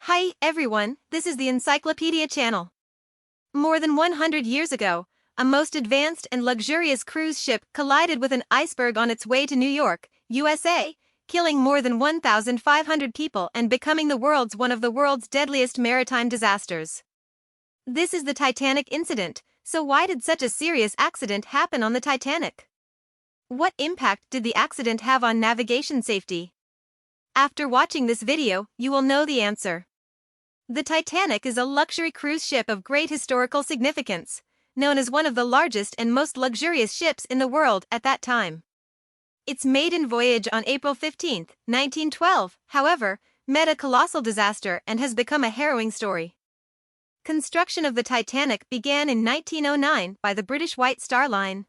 Hi, everyone, this is the Encyclopedia Channel. More than 100 years ago, a most advanced and luxurious cruise ship collided with an iceberg on its way to New York, USA, killing more than 1,500 people and becoming one of the world's deadliest maritime disasters. This is the Titanic incident, so why did such a serious accident happen on the Titanic? What impact did the accident have on navigation safety? After watching this video, you will know the answer. The Titanic is a luxury cruise ship of great historical significance, known as one of the largest and most luxurious ships in the world at that time. Its maiden voyage on April 15, 1912, however, met a colossal disaster and has become a harrowing story. Construction of the Titanic began in 1909 by the British White Star Line.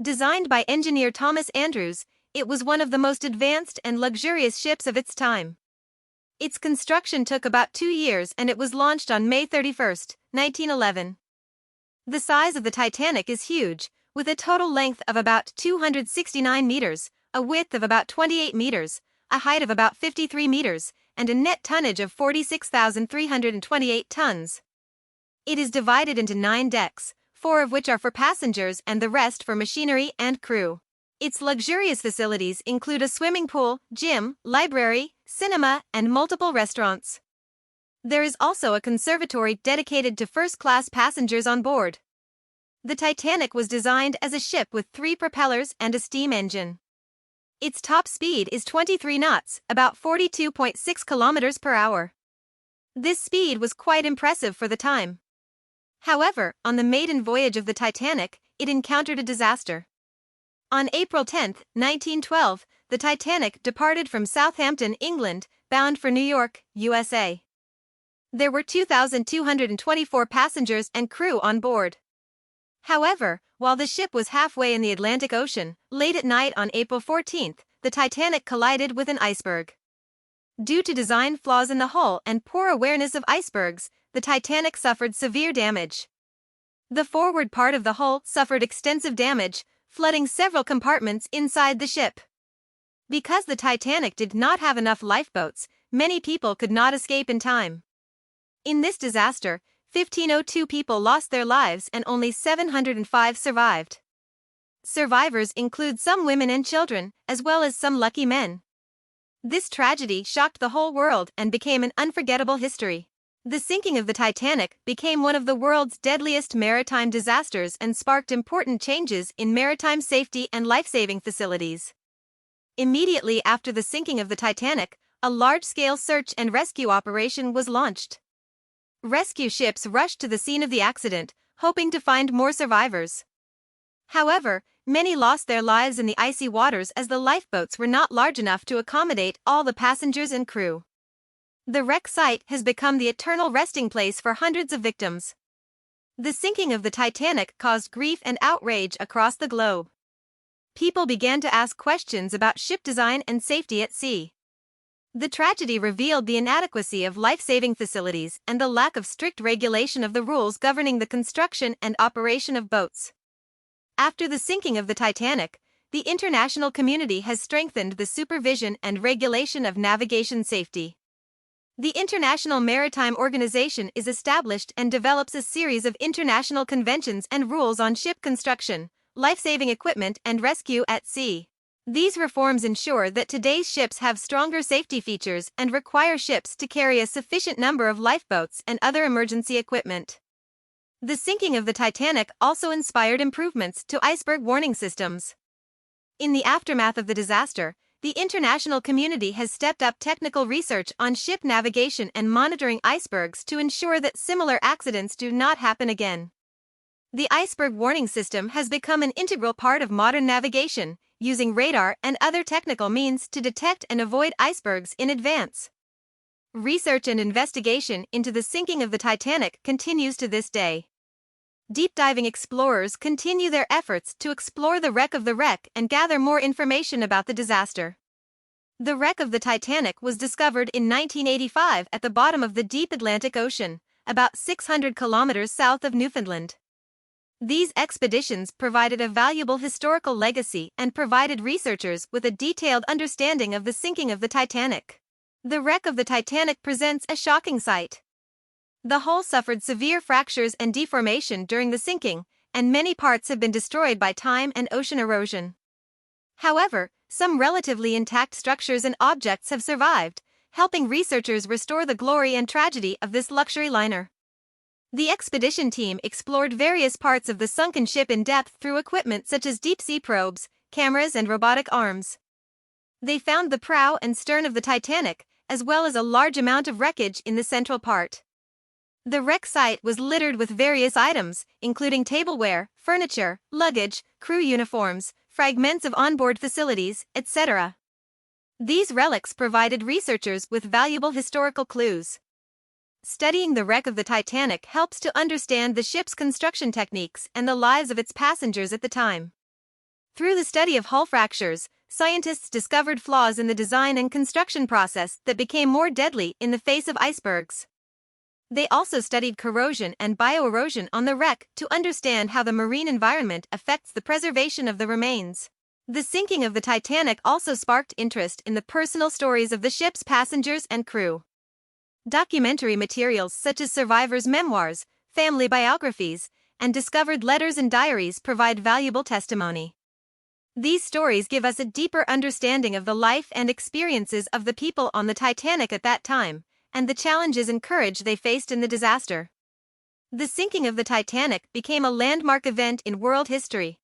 Designed by engineer Thomas Andrews, it was one of the most advanced and luxurious ships of its time. Its construction took about 2 years and it was launched on May 31, 1911. The size of the Titanic is huge, with a total length of about 269 meters, a width of about 28 meters, a height of about 53 meters, and a net tonnage of 46,328 tons. It is divided into 9 decks, 4 of which are for passengers and the rest for machinery and crew. Its luxurious facilities include a swimming pool, gym, library, cinema, and multiple restaurants. There is also a conservatory dedicated to first-class passengers on board. The Titanic was designed as a ship with 3 propellers and a steam engine. Its top speed is 23 knots, about 42.6 kilometers per hour. This speed was quite impressive for the time. However, on the maiden voyage of the Titanic, it encountered a disaster. On April 10, 1912, the Titanic departed from Southampton, England, bound for New York, USA. There were 2,224 passengers and crew on board. However, while the ship was halfway in the Atlantic Ocean, late at night on April 14, the Titanic collided with an iceberg. Due to design flaws in the hull and poor awareness of icebergs, the Titanic suffered severe damage. The forward part of the hull suffered extensive damage, flooding several compartments inside the ship. Because the Titanic did not have enough lifeboats, many people could not escape in time. In this disaster, 1,502 people lost their lives and only 705 survived. Survivors include some women and children, as well as some lucky men. This tragedy shocked the whole world and became an unforgettable history. The sinking of the Titanic became one of the world's deadliest maritime disasters and sparked important changes in maritime safety and life-saving facilities. Immediately after the sinking of the Titanic, a large-scale search and rescue operation was launched. Rescue ships rushed to the scene of the accident, hoping to find more survivors. However, many lost their lives in the icy waters as the lifeboats were not large enough to accommodate all the passengers and crew. The wreck site has become the eternal resting place for hundreds of victims. The sinking of the Titanic caused grief and outrage across the globe. People began to ask questions about ship design and safety at sea. The tragedy revealed the inadequacy of life-saving facilities and the lack of strict regulation of the rules governing the construction and operation of boats. After the sinking of the Titanic, the international community has strengthened the supervision and regulation of navigation safety. The International Maritime Organization is established and develops a series of international conventions and rules on ship construction, life-saving equipment, and rescue at sea. These reforms ensure that today's ships have stronger safety features and require ships to carry a sufficient number of lifeboats and other emergency equipment. The sinking of the Titanic also inspired improvements to iceberg warning systems. In the aftermath of the disaster, the international community has stepped up technical research on ship navigation and monitoring icebergs to ensure that similar accidents do not happen again. The iceberg warning system has become an integral part of modern navigation, using radar and other technical means to detect and avoid icebergs in advance. Research and investigation into the sinking of the Titanic continues to this day. Deep-diving explorers continue their efforts to explore the wreck of the wreck and gather more information about the disaster. The wreck of the Titanic was discovered in 1985 at the bottom of the deep Atlantic Ocean, about 600 kilometers south of Newfoundland. These expeditions provided a valuable historical legacy and provided researchers with a detailed understanding of the sinking of the Titanic. The wreck of the Titanic presents a shocking sight. The hull suffered severe fractures and deformation during the sinking, and many parts have been destroyed by time and ocean erosion. However, some relatively intact structures and objects have survived, helping researchers restore the glory and tragedy of this luxury liner. The expedition team explored various parts of the sunken ship in depth through equipment such as deep-sea probes, cameras, and robotic arms. They found the prow and stern of the Titanic, as well as a large amount of wreckage in the central part. The wreck site was littered with various items, including tableware, furniture, luggage, crew uniforms, fragments of onboard facilities, etc. These relics provided researchers with valuable historical clues. Studying the wreck of the Titanic helps to understand the ship's construction techniques and the lives of its passengers at the time. Through the study of hull fractures, scientists discovered flaws in the design and construction process that became more deadly in the face of icebergs. They also studied corrosion and bioerosion on the wreck to understand how the marine environment affects the preservation of the remains. The sinking of the Titanic also sparked interest in the personal stories of the ship's passengers and crew. Documentary materials such as survivors' memoirs, family biographies, and discovered letters and diaries provide valuable testimony. These stories give us a deeper understanding of the life and experiences of the people on the Titanic at that time, and the challenges and courage they faced in the disaster. The sinking of the Titanic became a landmark event in world history.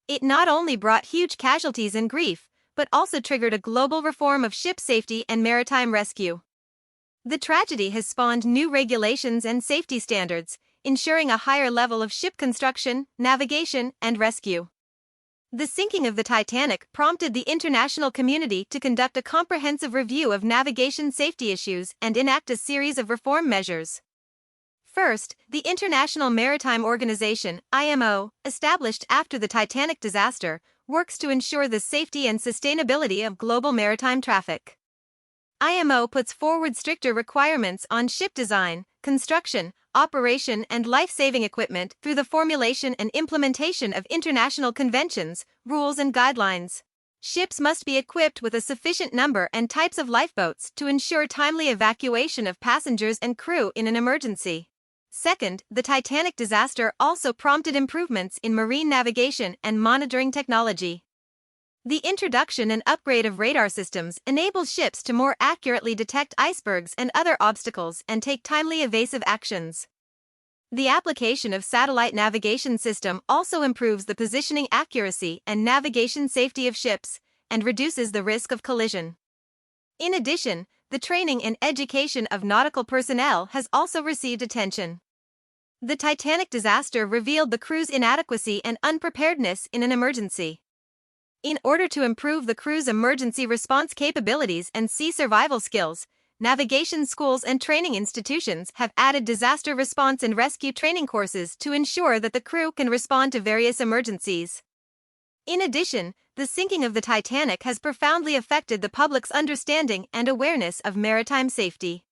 It not only brought huge casualties and grief, but also triggered a global reform of ship safety and maritime rescue. The tragedy has spawned new regulations and safety standards, ensuring a higher level of ship construction, navigation, and rescue. The sinking of the Titanic prompted the international community to conduct a comprehensive review of navigation safety issues and enact a series of reform measures. First, the International Maritime Organization, IMO, established after the Titanic disaster, works to ensure the safety and sustainability of global maritime traffic. IMO puts forward stricter requirements on ship design, construction, operation, and life-saving equipment through the formulation and implementation of international conventions, rules, and guidelines. Ships must be equipped with a sufficient number and types of lifeboats to ensure timely evacuation of passengers and crew in an emergency. Second, the Titanic disaster also prompted improvements in marine navigation and monitoring technology. The introduction and upgrade of radar systems enables ships to more accurately detect icebergs and other obstacles and take timely evasive actions. The application of satellite navigation system also improves the positioning accuracy and navigation safety of ships, and reduces the risk of collision. In addition, the training and education of nautical personnel has also received attention. The Titanic disaster revealed the crew's inadequacy and unpreparedness in an emergency. In order to improve the crew's emergency response capabilities and sea survival skills, navigation schools and training institutions have added disaster response and rescue training courses to ensure that the crew can respond to various emergencies. In addition, the sinking of the Titanic has profoundly affected the public's understanding and awareness of maritime safety.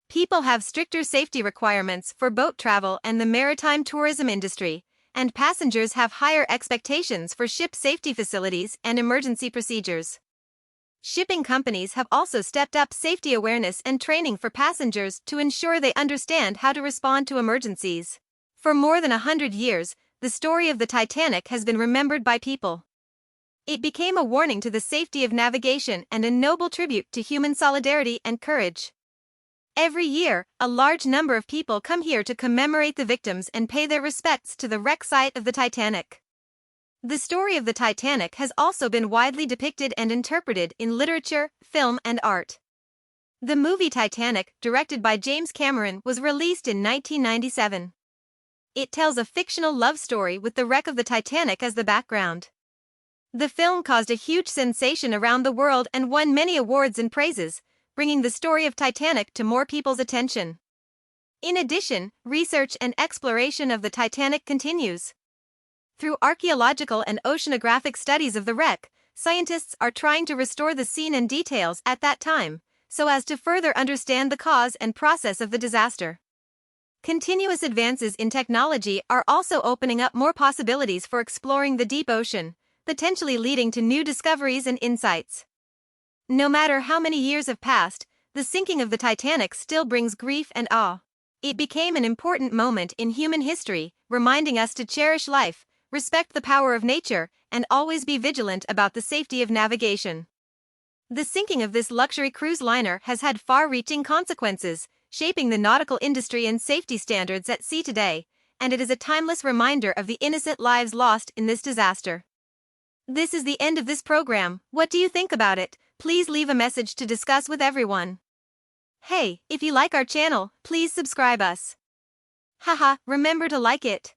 People have stricter safety requirements for boat travel and the maritime tourism industry, and passengers have higher expectations for ship safety facilities and emergency procedures. Shipping companies have also stepped up safety awareness and training for passengers to ensure they understand how to respond to emergencies. For more than 100 years, the story of the Titanic has been remembered by people. It became a warning to the safety of navigation and a noble tribute to human solidarity and courage. Every year, a large number of people come here to commemorate the victims and pay their respects to the wreck site of the Titanic. The story of the Titanic has also been widely depicted and interpreted in literature, film, and art. The movie Titanic, directed by James Cameron, was released in 1997. It tells a fictional love story with the wreck of the Titanic as the background. The film caused a huge sensation around the world and won many awards and praises, bringing the story of Titanic to more people's attention. In addition, research and exploration of the Titanic continues. Through archaeological and oceanographic studies of the wreck, scientists are trying to restore the scene and details at that time, so as to further understand the cause and process of the disaster. Continuous advances in technology are also opening up more possibilities for exploring the deep ocean, potentially leading to new discoveries and insights. No matter how many years have passed, the sinking of the Titanic still brings grief and awe. It became an important moment in human history, reminding us to cherish life, respect the power of nature, and always be vigilant about the safety of navigation. The sinking of this luxury cruise liner has had far-reaching consequences, shaping the nautical industry and safety standards at sea today, and it is a timeless reminder of the innocent lives lost in this disaster. This is the end of this program. What do you think about it? Please leave a message to discuss with everyone. Hey, if you like our channel, please subscribe us. Haha, remember to like it.